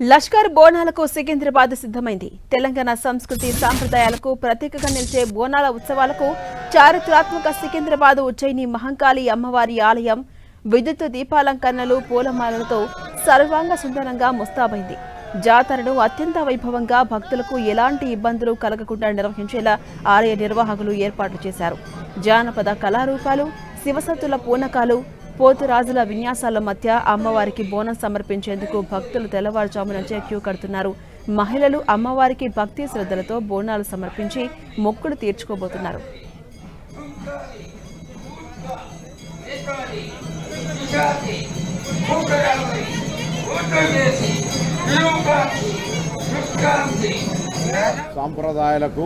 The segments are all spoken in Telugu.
లష్కర్ బోనాలకు సికింద్రాబాద్ సిద్ధమైంది. తెలంగాణ సంస్కృతి సాంప్రదాయాలకు ప్రతీకగా నిలిచే బోనాల ఉత్సవాలకు చారిత్రాత్మక సికింద్రాబాద్ ఉజ్జయిని మహంకాళి అమ్మవారి ఆలయం విద్యుత్ దీపాలంకరణలు పూలమాలలతో సర్వాంగ సుందరంగా ముస్తాబైంది. జాతరను అత్యంత వైభవంగా భక్తులకు ఎలాంటి ఇబ్బందులు కలగకుండా నిర్వహించేలా ఆలయ నిర్వాహకులు ఏర్పాట్లు చేశారు. జానపద కళారూపాలు, శివసత్తుల పూనకాలు, పోతురాజుల విన్యాసాల మధ్య అమ్మవారికి బోనం సమర్పించేందుకు భక్తులు తెల్లవారుజాము నుంచే క్యూ కడుతున్నారు. మహిళలు అమ్మవారికి భక్తి శ్రద్ధలతో బోనాలు సమర్పించి మొక్కులు తీర్చుకోబోతున్నారు. సాంప్రదాయాలకు,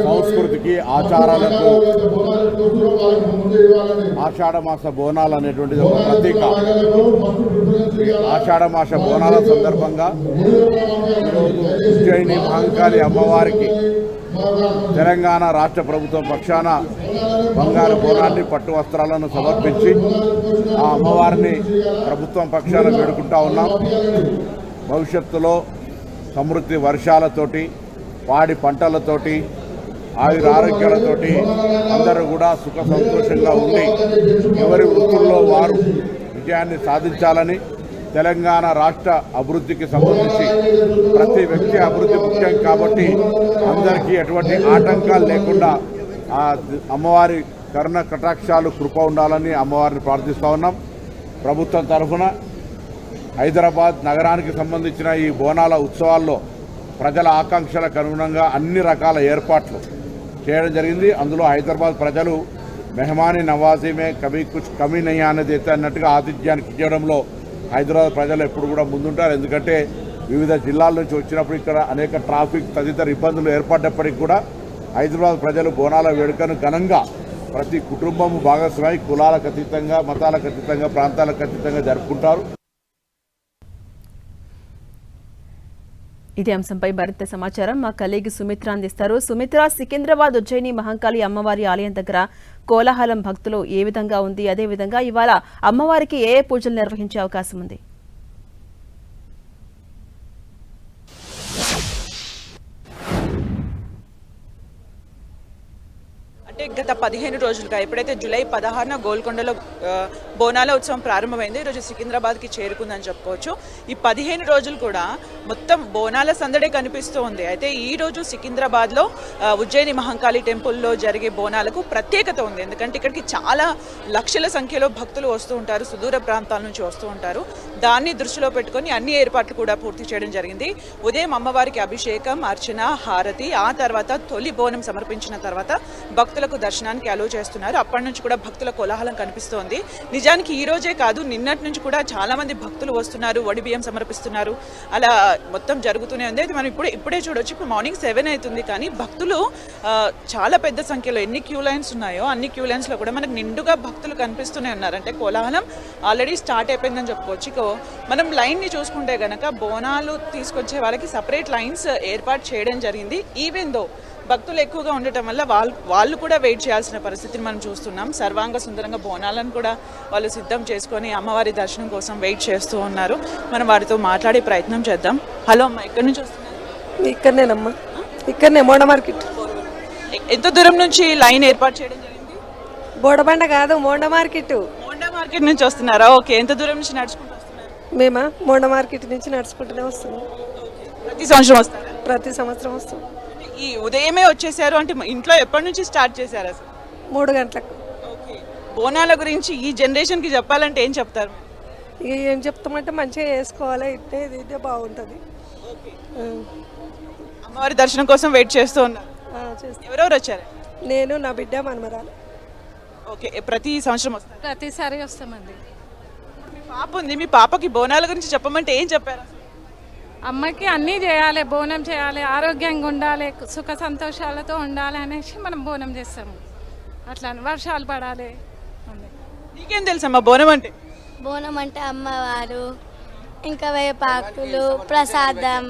సంస్కృతికి, ఆచారాలకు ఆషాఢమాస బోనాలు అనేటువంటిది ఒక ప్రతీక. ఆషాఢమాస బోనాల సందర్భంగా ఈరోజు ఉజ్జయిని మహంకాళి అమ్మవారికి తెలంగాణ రాష్ట్ర ప్రభుత్వం పక్షాన బంగారు బోనాన్ని, పట్టు వస్త్రాలను సమర్పించి ఆ అమ్మవారిని ప్రభుత్వం పక్షాన వేడుకుంటా ఉన్నాం. భవిష్యత్తులో సమృద్ధి వర్షాలతోటి, పాడి పంటలతోటి, ఆయురారోగ్యాలతోటి అందరూ కూడా సుఖ సంతోషంగా ఉండి ఎవరి వృత్తుల్లో వారు విజయాన్ని సాధించాలని, తెలంగాణ రాష్ట్ర అభివృద్ధికి సంబంధించి ప్రతి వ్యక్తి అభివృద్ధి ముఖ్యం కాబట్టి అందరికీ ఎటువంటి ఆటంకాలు లేకుండా ఆ అమ్మవారి కరుణ కటాక్షాలు కృప ఉండాలని అమ్మవారిని ప్రార్థిస్తూ ఉన్నాం. ప్రభుత్వం తరఫున హైదరాబాద్ నగరానికి సంబంధించిన ఈ బోనాల ఉత్సవాల్లో ప్రజల ఆకాంక్షలకు అనుగుణంగా అన్ని రకాల ఏర్పాట్లు చేయడం జరిగింది. అందులో హైదరాబాద్ ప్రజలు మెహమానీ నవాజీ మే కభీ కుచ్ కమీ నహీ అనేది అయితే అన్నట్టుగా ఆతిథ్యానికి ఇవ్వడంలో హైదరాబాద్ ప్రజలు ఎప్పుడు కూడా ముందుంటారు. ఎందుకంటే వివిధ జిల్లాల నుంచి వచ్చినప్పుడు ఇక్కడ అనేక ట్రాఫిక్ తదితర ఇబ్బందులు ఏర్పడ్డప్పటికీ కూడా హైదరాబాద్ ప్రజలు బోనాల వేడుకను ఘనంగా ప్రతి కుటుంబము భాగస్వామి కులాలకు అతీతంగా, మతాలకు అతీతంగా, ప్రాంతాలకు అతీతంగా జరుపుకుంటారు. ఇదే అంశంపై మరింత సమాచారం మా కలీగ్ సుమిత్ర అందిస్తారు. సుమిత్ర, సికింద్రాబాద్ ఉజ్జయిని మహంకాళి అమ్మవారి ఆలయం దగ్గర కోలాహలం భక్తులు ఏ విధంగా ఉంది? అదేవిధంగా ఇవాళ అమ్మవారికి ఏ పూజలు నిర్వహించే అవకాశం ఉంది? గత 15 రోజులుగా ఎప్పుడైతే జూలై 16న గోల్కొండలో బోనాల ఉత్సవం ప్రారంభమైంది, ఈరోజు సికింద్రాబాద్కి చేరుకుందని చెప్పుకోవచ్చు. ఈ 15 రోజులు కూడా మొత్తం బోనాల సందడే కనిపిస్తూ ఉంది. అయితే ఈరోజు సికింద్రాబాద్లో ఉజ్జయిని మహంకాళి టెంపుల్లో జరిగే బోనాలకు ప్రత్యేకత ఉంది. ఎందుకంటే ఇక్కడికి చాలా లక్షల సంఖ్యలో భక్తులు వస్తూ ఉంటారు, సుదూర ప్రాంతాల నుంచి వస్తూ ఉంటారు. దాన్ని దృష్టిలో పెట్టుకొని అన్ని ఏర్పాట్లు కూడా పూర్తి చేయడం జరిగింది. ఉదయం అమ్మవారికి అభిషేకం, అర్చన, హారతి, ఆ తర్వాత తొలి బోనం సమర్పించిన తర్వాత భక్తులకు దర్శనానికి అలో చేస్తున్నారు. అప్పటి నుంచి కూడా భక్తుల కోలాహలం కనిపిస్తోంది. నిజానికి ఈ రోజే కాదు, నిన్నటి నుంచి కూడా చాలా మంది భక్తులు వస్తున్నారు, వడి బియ్యం సమర్పిస్తున్నారు. అలా మొత్తం జరుగుతూనే ఉంది. అయితే మనం ఇప్పుడే చూడొచ్చు, ఇప్పుడు మార్నింగ్ 7 అవుతుంది, కానీ భక్తులు చాలా పెద్ద సంఖ్యలో ఎన్ని క్యూ లైన్స్ ఉన్నాయో అన్ని క్యూ లైన్స్లో కూడా మనకు నిండుగా భక్తులు కనిపిస్తూనే ఉన్నారు. అంటే కోలాహలం ఆల్రెడీ స్టార్ట్ అయిపోయిందని చెప్పుకోవచ్చు. మనం లైన్ని చూసుకుంటే కనుక బోనాలు తీసుకొచ్చే వాళ్ళకి సపరేట్ లైన్స్ ఏర్పాటు చేయడం జరిగింది. ఈవెన్ దో భక్తులు ఎక్కువగా ఉండటం వల్ల వాళ్ళు కూడా వెయిట్ చేయాల్సిన పరిస్థితిని మనం చూస్తున్నాం. సర్వాంగ సుందరంగా బోనాలను కూడా వాళ్ళు సిద్ధం చేసుకొని అమ్మవారి దర్శనం కోసం వెయిట్ చేస్తూ ఉన్నారు. మనం వారితో మాట్లాడే ప్రయత్నం చేద్దాం. హలో అమ్మ, ఎక్కడి నుంచి వస్తున్నారు? ఇక్కడనేనమ్మా, ఇక్కడనే మోండ మార్కెట్. ఎంత దూరం నుంచి లైన్ ఏర్పాటు చేయడం జరిగింది? బోడబండ కాదు, మోండ మార్కెట్. మోండ మార్కెట్ నుంచి వస్తున్నారా? ఓకే. ఎంత దూరం నుంచి నడుచుకుంటూ వస్తున్నారు? మేమా మోండ మార్కెట్ నుంచి నడుచుకుంటూనే వస్తున్నాం. ప్రతి సంవత్సరం వస్తారా? ప్రతి సంవత్సరం వస్తాం. ఈ ఉదయమే వచ్చేసారు అంటే ఇంట్లో ఎప్పటి నుంచి స్టార్ట్ చేశారు అసలు? 3 గంటలకు. ఓకే. బోనాల గురించి ఈ జనరేషన్కి చెప్పాలంటే ఏం చెప్తారు? ఇక ఏం చెప్తామంటే మంచిగా వేసుకోవాలి, ఇదే బాగుంటుంది. అమ్మవారి దర్శనం కోసం వెయిట్ చేస్తూ ఉన్నారు. ఎవరెవరు వచ్చారు? నేను, నా బిడ్డ, మనమరాలు. ఓకే. ప్రతి సంవత్సరం వస్తారు? ప్రతిసారి వస్తామండి. మీ పాప ఉంది, మీ పాపకి బోనాల గురించి చెప్పమంటే ఏం చెప్పారు? అమ్మకి అన్నీ చేయాలి, బోనం చేయాలి, ఆరోగ్యంగా ఉండాలి, సుఖ సంతోషాలతో ఉండాలి అనేసి మనం బోనం చేస్తాము. అట్లా వర్షాలు పడాలి. నీకేం తెలుసమ్మా బోనం అంటే? బోనం అంటే అమ్మవారు, ఇంకా వేపాకులు, ప్రసాదం.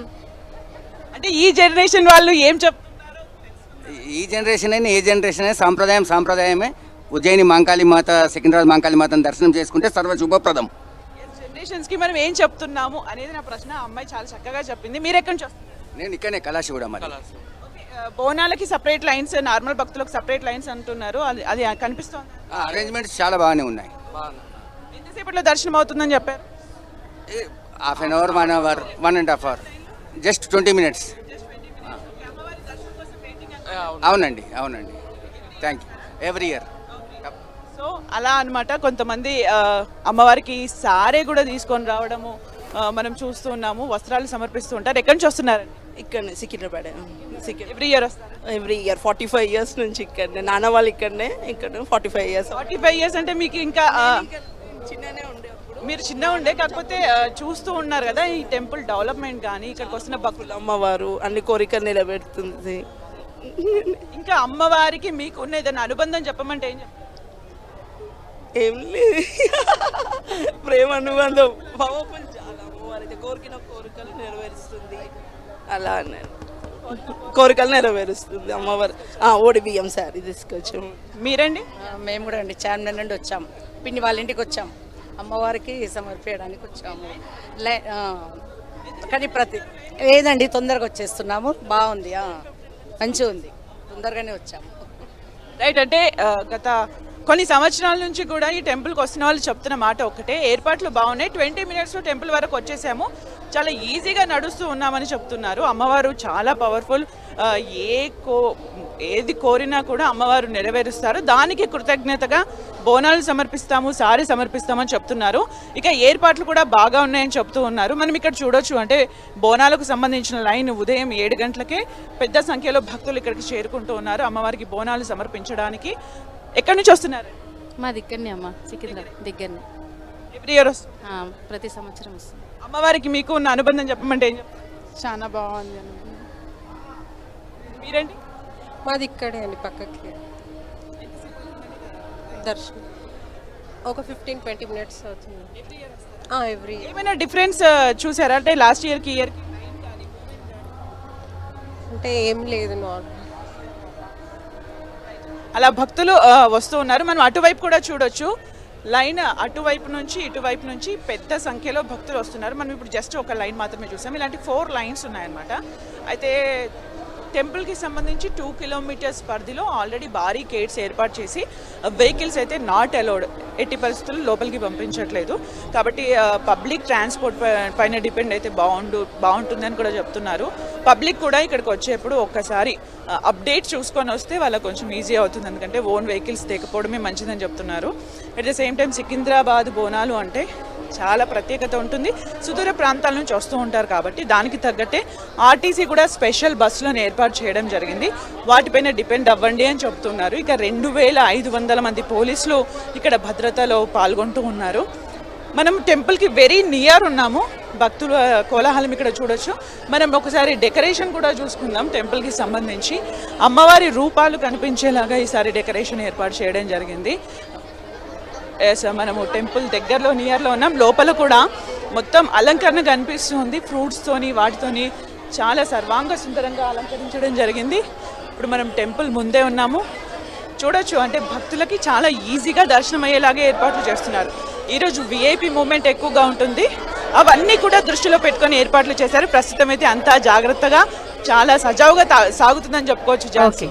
అంటే ఈ జనరేషన్ వాళ్ళు ఏం చెప్తున్నారు? ఈ జనరేషన్ అయినా ఏ జనరేషన్ అయినా సాంప్రదాయమే. ఉజ్జయిని మహంకాళి మాత, సికింద్రాబాద్ మహంకాళి మాతను దర్శనం చేసుకుంటే సర్వ శుభప్రదం. జనరేషన్స్ కి మనం ఏం చెప్తున్నాము అనేది నా ప్రశ్న. ఆ అమ్మాయి చాలా చక్కగా చెప్పింది. మీరు ఎక్కడి నుంచి వస్తున్నారు? నేను ఇక్కడనే కళాశి కూడా మరి బోనాలకి సపరేట్ లైన్స్, నార్మల్ భక్తులకు సపరేట్ లైన్స్ అంటున్నారు. అది కనిపిస్తోంది. అరేంజ్మెంట్స్ చాలా బాగానే ఉన్నాయి. ఎంతసేపట్లో దర్శనం అవుతుందని చెప్పారు? Half an hour, 1 hour, 1.5 hour, just 20 minutes. అవునండి, అవునండి. Thank you. Every year. So అలా అన్నమాట. కొంతమంది అమ్మవారికి సారే కూడా తీసుకొని రావడము మనం చూస్తూ ఉన్నాము. వస్త్రాలు సమర్పిస్తూ ఉంటారు. ఎక్కడి నుంచి వస్తున్నారండి? ఇక్కడనే సికింద్రాబాద్. ఎవ్రీ ఇయర్ వస్తారు. ఎవ్రీ ఇయర్ 45 ఇయర్స్ నుంచి ఇక్కడనే. నాన్న వాళ్ళు ఇక్కడనే, ఇక్కడ 45 ఇయర్స్. 45 ఇయర్స్ అంటే మీకు ఇంకా చిన్ననే ఉండే అప్పుడు. మీరు చిన్న ఉండే, కాకపోతే చూస్తూ ఉన్నారు కదా ఈ టెంపుల్ డెవలప్మెంట్ కానీ ఇక్కడ వస్తున్న భక్తులు. అమ్మవారు అన్ని కోరికలు నిలబెడుతుంది. ఇంకా అమ్మవారికి మీకు ఉన్న ఏదైనా అనుబంధం చెప్పమంటే ఏం చెప్తారు? ఏం లేదు, ప్రేమ అనుబంధం, పవర్ఫుల్ చాలా. అమ్మవారైతే కోరికలు నెరవేరుస్తుంది. అలా అన్నారు, కోరికలు నెరవేరుస్తుంది అమ్మవారు. ఓడి బియ్యం శారీ తీసుకొచ్చాము. మీరండి? మేము కూడా అండి చార్మినార్ నుండి వచ్చాము. పిన్ని వాళ్ళ ఇంటికి వచ్చాము, అమ్మవారికి సమర్పించడానికి వచ్చాము. కానీ లేదండి, తొందరగా వచ్చేస్తున్నాము. బాగుంది, మంచిగా ఉంది, తొందరగానే వచ్చాము. రైట్. అంటే గత కొన్ని సంవత్సరాల నుంచి కూడా ఈ టెంపుల్కి వస్తున్న వాళ్ళు చెప్తున్న మాట ఒకటే, ఏర్పాట్లు బాగున్నాయి, 20 మినిట్స్లో టెంపుల్ వరకు వచ్చేసాము, చాలా ఈజీగా నడుస్తూ ఉన్నామని చెప్తున్నారు. అమ్మవారు చాలా పవర్ఫుల్. ఏది కోరినా కూడా అమ్మవారు నెరవేరుస్తారు. దానికి కృతజ్ఞతగా బోనాలు సమర్పిస్తాము, సారీ సమర్పిస్తామని చెప్తున్నారు. ఇక ఏర్పాట్లు కూడా బాగా ఉన్నాయని చెప్తూ ఉన్నారు. మనం ఇక్కడ చూడొచ్చు, అంటే బోనాలకు సంబంధించిన లైన్ ఉదయం 7 గంటలకే పెద్ద సంఖ్యలో భక్తులు ఇక్కడికి చేరుకుంటూ ఉన్నారు అమ్మవారికి బోనాలు సమర్పించడానికి. ఎక్కడి నుంచి వస్తున్నారు? మా దగ్గరనే అమ్మ, సికింద్రాబాద్ దగ్గరనే. ఎవ్రీ ఇయర్ వస్తుంది? ప్రతి సంవత్సరం వస్తుంది. అమ్మవారికి మీకు ఉన్న అనుబంధం చెప్పమంటే ఏం చెప్తారు? చాలా బాగుంది. మీరేంటి? మాది ఇక్కడే అండి, పక్కకి. దర్శనం ఒక 15-20 మినిట్స్ అవుతుంది. Every year. ఏమైనా డిఫరెన్స్ చూసారా అంటే లాస్ట్ ఇయర్కి ఇయర్కి? అంటే ఏం లేదు, నార్మల్. అలా భక్తులు వస్తూ ఉన్నారు. మనం అటువైపు కూడా చూడొచ్చు, లైన్ అటువైపు నుంచి ఇటువైపు నుంచి పెద్ద సంఖ్యలో భక్తులు వస్తున్నారు. మనం ఇప్పుడు జస్ట్ ఒక లైన్ మాత్రమే చూసాం. ఇలాంటి 4 లైన్స్ ఉన్నాయన్నమాట. అయితే టెంపుల్కి సంబంధించి 2 కిలోమీటర్స్ పరిధిలో ఆల్రెడీ భారీ గేట్స్ ఏర్పాటు చేసి వెహికల్స్ అయితే నాట్ అలౌడ్, ఎట్టి పరిస్థితుల్లో లోపలికి పంపించట్లేదు. కాబట్టి పబ్లిక్ ట్రాన్స్పోర్ట్ పైన డిపెండ్ అయితే బాగుంటుందని కూడా చెప్తున్నారు. పబ్లిక్ కూడా ఇక్కడికి వచ్చేప్పుడు ఒక్కసారి అప్డేట్ చూసుకొని వస్తే వాళ్ళకి కొంచెం ఈజీ అవుతుంది, ఎందుకంటే ఓన్ వెహికల్స్ తెకపోవడమే మంచిదని చెప్తున్నారు. At the same time Secunderabad Bonalu అంటే చాలా ప్రత్యేకత ఉంటుంది. సుదూర ప్రాంతాల నుంచి వస్తూ ఉంటారు కాబట్టి దానికి తగ్గట్టే ఆర్టీసీ కూడా స్పెషల్ బస్సులను ఏర్పాటు చేయడం జరిగింది. వాటిపైన డిపెండ్ అవ్వండి అని చెప్తున్నారు. ఇక 2500 మంది పోలీసులు ఇక్కడ భద్రతలో పాల్గొంటూ ఉన్నారు. మనం టెంపుల్కి వెరీ నియర్ ఉన్నాము. భక్తుల కోలాహలం ఇక్కడ చూడొచ్చు. మనం ఒకసారి డెకరేషన్ కూడా చూసుకుందాం. టెంపుల్కి సంబంధించి అమ్మవారి రూపాలు కనిపించేలాగా ఈసారి డెకరేషన్ ఏర్పాటు చేయడం జరిగింది. మనము టెంపుల్ దగ్గరలో నియర్లో ఉన్నాం. లోపల కూడా మొత్తం అలంకరణ కనిపిస్తుంది, ఫ్రూట్స్తోని వాటితోని చాలా సర్వాంగ సుందరంగా అలంకరించడం జరిగింది. ఇప్పుడు మనం టెంపుల్ ముందే ఉన్నాము, చూడొచ్చు. అంటే భక్తులకి చాలా ఈజీగా దర్శనం అయ్యేలాగే ఏర్పాట్లు చేస్తున్నారు. ఈరోజు విఐపి మూమెంట్ ఎక్కువగా ఉంటుంది, అవన్నీ కూడా దృష్టిలో పెట్టుకొని ఏర్పాట్లు చేశారు. ప్రస్తుతం అయితే అంతా జాగ్రత్తగా చాలా సజావుగా సాగుతుందని చెప్పుకోవచ్చు.